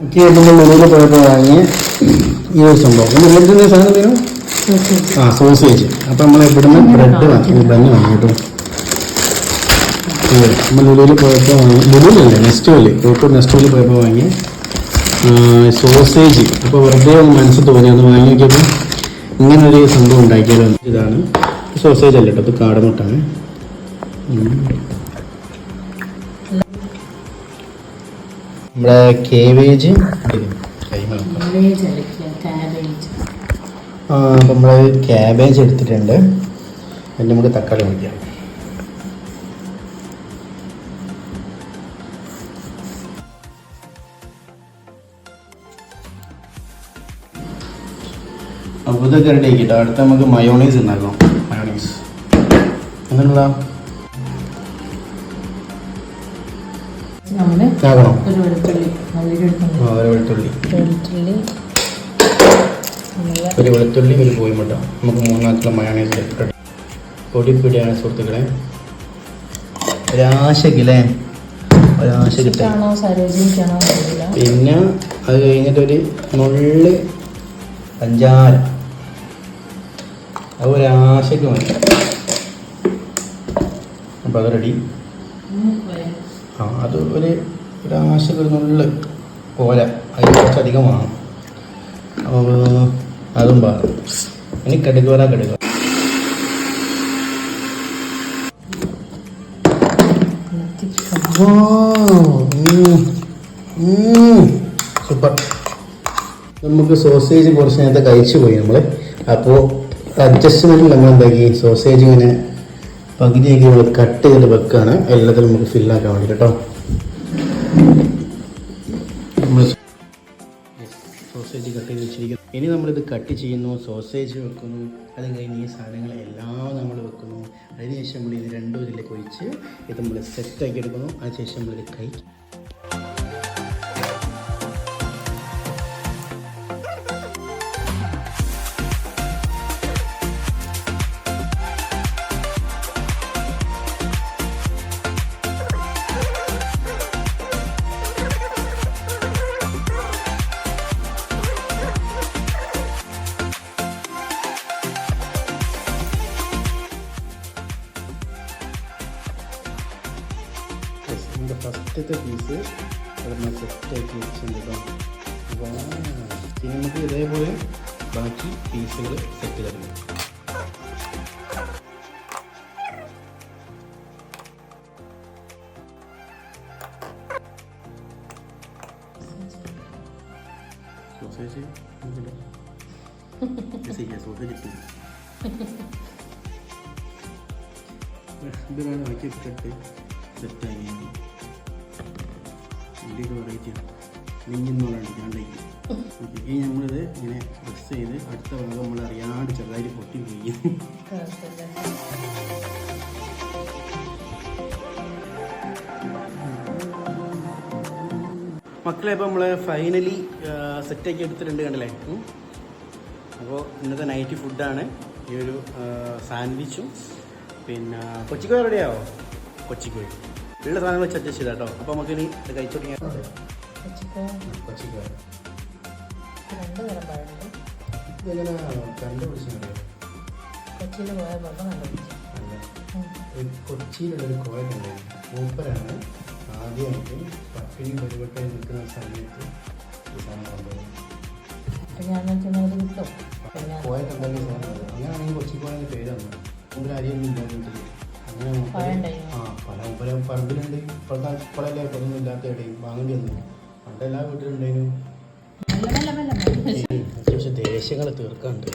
നമ്മൾ മുകളിൽ പോയപ്പോൾ വാങ്ങിയ ഈ ഒരു സംഭവം നമ്മൾ സാധനം വരും സോസേജ്. അപ്പം നമ്മൾ ഇവിടുന്ന് ബ്രെഡ് വാങ്ങി ബന്ന് വാങ്ങിയിട്ടു. നമ്മൾ ലുലുവിൽ പോയപ്പോൾ വാങ്ങി, ലുലുവിലല്ലേ നെസ്റ്റോയിൽ, കോട്ടൂർ നെസ്റ്റോയിൽ പോയപ്പോൾ വാങ്ങിയ സോസേജ്. അപ്പോൾ വെറുതെ ഒന്ന് മനസ്സിൽ തോന്നി അത് വാങ്ങി നോക്കിയപ്പോൾ ഇങ്ങനൊരു സംഭവം ഉണ്ടാക്കിയാലോ. ഇതാണ് സോസേജ് അല്ല കേട്ടോ, അത് കാടമുട്ടാണ്. നമ്മുടെ കേബേജ് അപ്പം നമ്മൾ ക്യാബേജ് എടുത്തിട്ടുണ്ട്. അതിന് നമുക്ക് തക്കാളി വയ്ക്കാം. അപ്പോൾ ഇതൊക്കെ റെഡി ആക്കിട്ടോ. അടുത്ത നമുക്ക് മയോണൈസ് ഉണ്ടാക്കാം. മയോണൈസ് എന്നുള്ള ഒരു വെളുത്തുള്ളി ഒരു കോഴിമുട്ട നമുക്ക് മൂന്നാക്കുള്ള മയോണൈസ് റെഡി. പൊടിപ്പിടിയാണ് സുഹൃത്തുക്കളെ. ഒരാശക്കില്ലേ, ഒരാശ കിട്ടാൻ. പിന്നെ അത് കഴിഞ്ഞിട്ടൊരു നുള്ളി പഞ്ചാര, അത് ഒരാശക്ക് മതി. അപ്പം അത് റെഡി. അത് ഒരാശക്ക് ഒരു നുള്ള് പോല, അത് കുറച്ചധികം വേണം. അപ്പോൾ അതും പാടും. ഇനി കടുകുവറ സൂപ്പർ. നമുക്ക് സോസേജ് കുറച്ച് നേരത്തെ കഴിച്ചു പോയി നമ്മൾ. അപ്പോൾ അഡ്ജസ്റ്റ്മെൻറ്റിൽ നമ്മൾ എന്താക്കി, സോസേജ് ഇങ്ങനെ പകുതിയൊക്കെ നമ്മൾ കട്ട് ചെയ്ത് വെക്കുകയാണ്. എല്ലാത്തിലും നമുക്ക് ഫില്ലാക്കാൻ വേണ്ടി കേട്ടോ. നമ്മൾ സോസേജ് കട്ട് ചെയ്ത് വെച്ചിരിക്കുന്നു. ഇനി നമ്മളിത് കട്ട് ചെയ്യുന്നു, സോസേജ് വെക്കുന്നു, അത് കഴിഞ്ഞ് ഈ സാധനങ്ങളെല്ലാം നമ്മൾ വെക്കുന്നു. അതിനുശേഷം നമ്മൾ ഇത് രണ്ടും ഇതിലേക്ക് ഒഴിച്ച് ഇത് നമ്മൾ സെറ്റാക്കി എടുക്കുന്നു. അതിനുശേഷം നമ്മളിത് കഴിക്കും. നമ്മുടെ ഫസ്റ്റത്തെ പീസ് അവിടെ സെറ്റാക്കി വെച്ചിട്ടുണ്ട്. അപ്പോൾ ഇനി നമുക്ക് ഇതേപോലെ ബാക്കി പീസുകൾ സെറ്റ് തരണം. സോസേജ് ഇത് വേണം ബാക്കി ഇട്ടിട്ട് സെറ്റാക്കി. ഇതിലേക്ക് വെറൈറ്റിയാണ് നെയ്യെന്ന് പറയാണ്ടിരിക്കാണ്ടേക്ക്. ഈ നമ്മളിത് ഇങ്ങനെ പ്രസ് ചെയ്ത് അടുത്ത ഭാഗം നമ്മൾ അറിയാണ്ട് ചെറുതായിട്ട് പൊട്ടി പോയി. മക്കളെ ഇപ്പോൾ നമ്മൾ ഫൈനലി സെറ്റാക്കി എടുത്തിട്ടുണ്ട്, കണ്ടല്ലേ. അപ്പോൾ ഇന്നത്തെ നൈറ്റ് ഫുഡാണ് ഈ ഒരു സാൻഡ്വിച്ചും. പിന്നെ കൊച്ചിക്കോയ റെഡിയാവോ? കൊച്ചിക്കോയ ഉള്ള സാധനങ്ങൾ വെച്ച് അഡ്ജസ്റ്റ് ചെയ്താൽ കേട്ടോ. അപ്പോൾ നമുക്ക് ഇനി ഇത് കഴിച്ചു തുടങ്ങിയാൽ കൊച്ചിക്കോയ ഇതെങ്ങനെ കണ്ടുപിടിച്ചറിയോ? കൊച്ചിയിലുള്ളൊരു കോയ കണ്ടായിരുന്നു. മൂപ്പരാണ് ആദ്യമായിട്ട് പട്ടിണി പരിവട്ടായി നിൽക്കുന്ന സമയത്ത് ഈ സാധനം കൊണ്ടുപോകും. കോയ കണ്ടാൽ അങ്ങനെയാണെങ്കിൽ കൊച്ചിക്കോയ പേര് വന്നു. മൂപ്പര് അരിയൊന്നും ഇല്ല വീട്ടിൽ. അങ്ങനെ പല പറമ്പിലുണ്ട്. ഇപ്പോഴല്ലേ ഇപ്പൊന്നും ഇല്ലാത്ത ഇടയും വാങ്ങേണ്ടി വന്നു. പണ്ട് എല്ലാ വീട്ടിലുണ്ടായിരുന്നു. അത്യാവശ്യം ദേശങ്ങൾ തീർക്കാണ്ട്.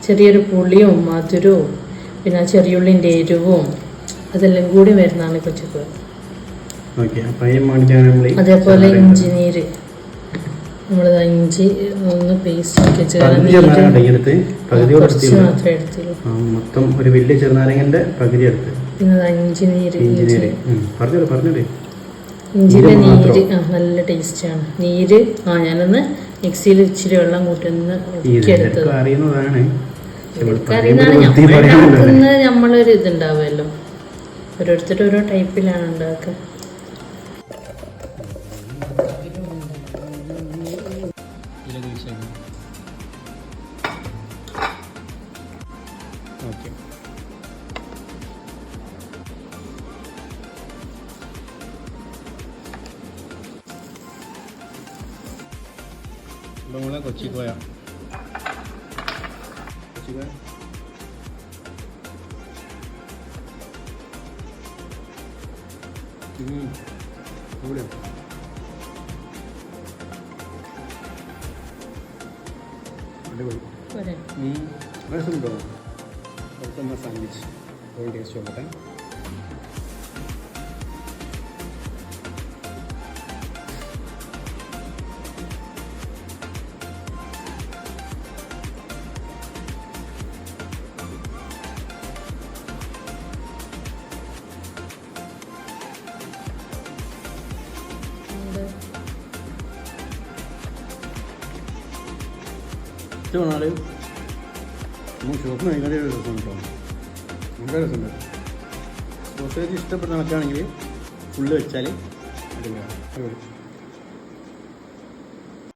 ചെറിയൊരു പുളിയും മധുരവും പിന്നെ ചെറിയുള്ളിൻ്റെ എരിവും അതെല്ലാം കൂടി വരുന്നതാണ് കൊച്ചിക്കോയ. അതേപോലെ ഇഞ്ചി നീര്, നമ്മളിത് ഇഞ്ചി ഒന്ന് പേസ്റ്റ് ആക്കി മാത്രമേ എടുത്തുള്ളൂ. മൊത്തം ഒരു വലിയ ചെറുനാരങ്ങന്റെ പകുതി എടുത്ത്. പിന്നെ ഇഞ്ചി നീര്, പറഞ്ഞോളൂ. ഇഞ്ചിന്റെ നീര് നല്ല ടേസ്റ്റാണ്. നീര് ഞാനൊന്ന് മിക്സിയിൽ ഇച്ചിരി വെള്ളം കൂട്ടുന്ന എടുത്തത് അറിയുന്നതാണ്. അറിയുന്നതാണ്. നമ്മളുണ്ടാക്കുന്നത് നമ്മളൊരു ഇതുണ്ടാവുമല്ലോ, ഓരോരുത്തരും ഓരോ ടൈപ്പിലാണ് ഉണ്ടാക്കുക. നമ്മളെ കൊച്ചിക്കോയ ഇവിടെ അടിപൊളി രസമുണ്ടോ? അടുത്ത സാൻഡ്വിച്ച് ടേസ്റ്റ് നോക്കട്ടെ. ഇത് പറഞ്ഞാൽ നമ്മൾ ഷോപ്പിന് ഭയങ്കര രസം കേട്ടോ, ഭയങ്കര രസമുണ്ട്. സോസേജ് ഇഷ്ടപ്പെടുന്ന കണക്കാണെങ്കിൽ ഫുള്ള് വെച്ചാൽ അടിപൊളിയാണ്.